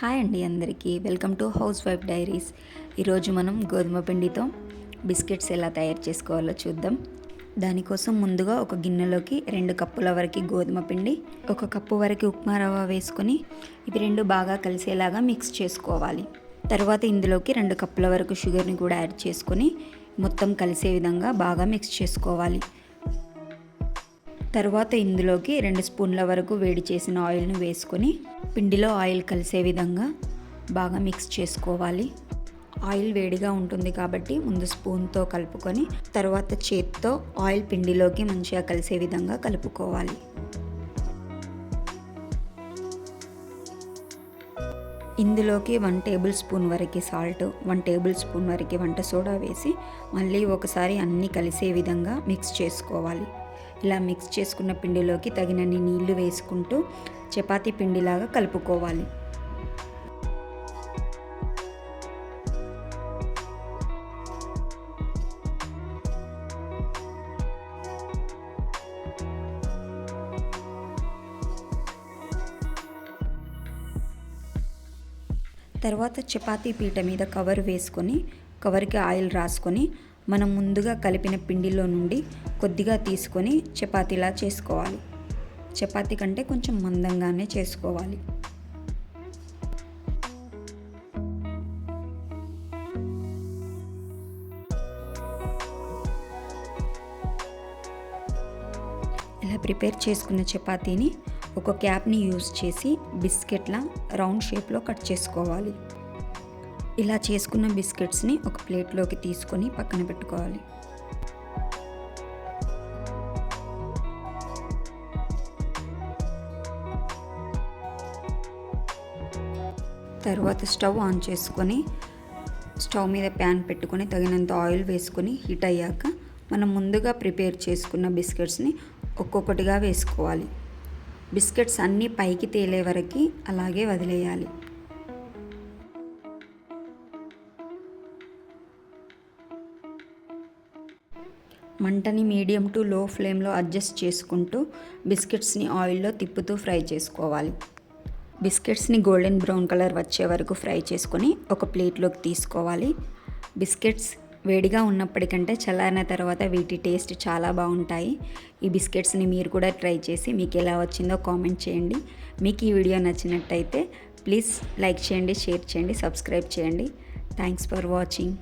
Hi అండి అందరికీ welcome to house wife diaries. ఈరోజు మనం గోధుమ పిండితో బిస్కెట్స్ ఎలా తయారు చేసుకోవాలో చూద్దాం. దానికోసం ముందుగా ఒక గిన్నెలోకి 2 కప్పుల వరకు గోధుమ పిండి, 1 కప్పు వరకు ఉప్మా రవ్వ వేసుకొని ఇవి రెండు బాగా కలిసేలాగా మిక్స్ చేసుకోవాలి. తర్వాత ఇందులోకి 2 కప్పుల వరకు షుగర్ని కూడా యాడ్ చేసుకొని మొత్తం కలిసే విధంగా బాగా మిక్స్ చేసుకోవాలి. తర్వాత ఇందులోకి 2 స్పూన్ల వరకు వేడి చేసిన ఆయిల్ను వేసుకొని పిండిలో ఆయిల్ కలిసే విధంగా బాగా మిక్స్ చేసుకోవాలి. ఆయిల్ వేడిగా ఉంటుంది కాబట్టి ముందు స్పూన్తో కలుపుకొని తర్వాత చేత్తో ఆయిల్ పిండిలోకి మంచిగా కలిసే విధంగా కలుపుకోవాలి. ఇందులోకి 1 టేబుల్ స్పూన్ వరకు సాల్ట్, 1 టేబుల్ స్పూన్ వరకు వంట సోడా వేసి మళ్ళీ ఒకసారి అన్నీ కలిసే విధంగా మిక్స్ చేసుకోవాలి. ఇలా మిక్స్ చేసుకున్న పిండిలోకి తగినన్ని నీళ్లు వేసుకుంటూ చపాతీ పిండిలాగా కలుపుకోవాలి. తర్వాత చపాతీ పీట మీద కవర్ వేసుకొని కవర్కి ఆయిల్ రాసుకొని మనం ముందుగా కలిపిన పిండిలో నుండి కొద్దిగా తీసుకొని చపాతీలా చేసుకోవాలి. చపాతీ కంటే కొంచెం మందంగానే చేసుకోవాలి. ఇలా ప్రిపేర్ చేసుకున్న చపాతీని ఒక క్యాప్ని యూజ్ చేసి బిస్కెట్లా రౌండ్ షేప్లో కట్ చేసుకోవాలి. ఇలా చేసుకున్న బిస్కెట్స్ని ఒక ప్లేట్లోకి తీసుకొని పక్కన పెట్టుకోవాలి. తర్వాత స్టవ్ ఆన్ చేసుకొని స్టవ్ మీద ప్యాన్ పెట్టుకొని తగినంత ఆయిల్ వేసుకొని హీట్ అయ్యాక మనం ముందుగా ప్రిపేర్ చేసుకున్న బిస్కెట్స్ని ఒక్కొక్కటిగా వేసుకోవాలి. బిస్కెట్స్ అన్నీ పైకి తేలే వరకు అలాగే వదిలేయాలి. మంటని మీడియం టు లో ఫ్లేమ్లో అడ్జస్ట్ చేసుకుంటూ బిస్కెట్స్ని ఆయిల్లో తిప్పుతూ ఫ్రై చేసుకోవాలి. బిస్కెట్స్ని గోల్డెన్ బ్రౌన్ కలర్ వచ్చే వరకు ఫ్రై చేసుకొని ఒక ప్లేట్లోకి తీసుకోవాలి. బిస్కెట్స్ వేడిగా ఉన్నప్పటికంటే చల్లారిన తర్వాత వీటి టేస్ట్ చాలా బాగుంటాయి. ఈ బిస్కెట్స్ని మీరు కూడా ట్రై చేసి మీకు ఎలా వచ్చిందో కామెంట్ చేయండి. మీకు ఈ వీడియో నచ్చినట్టయితే ప్లీజ్ లైక్ చేయండి, షేర్ చేయండి, సబ్స్క్రైబ్ చేయండి. Thanks for watching.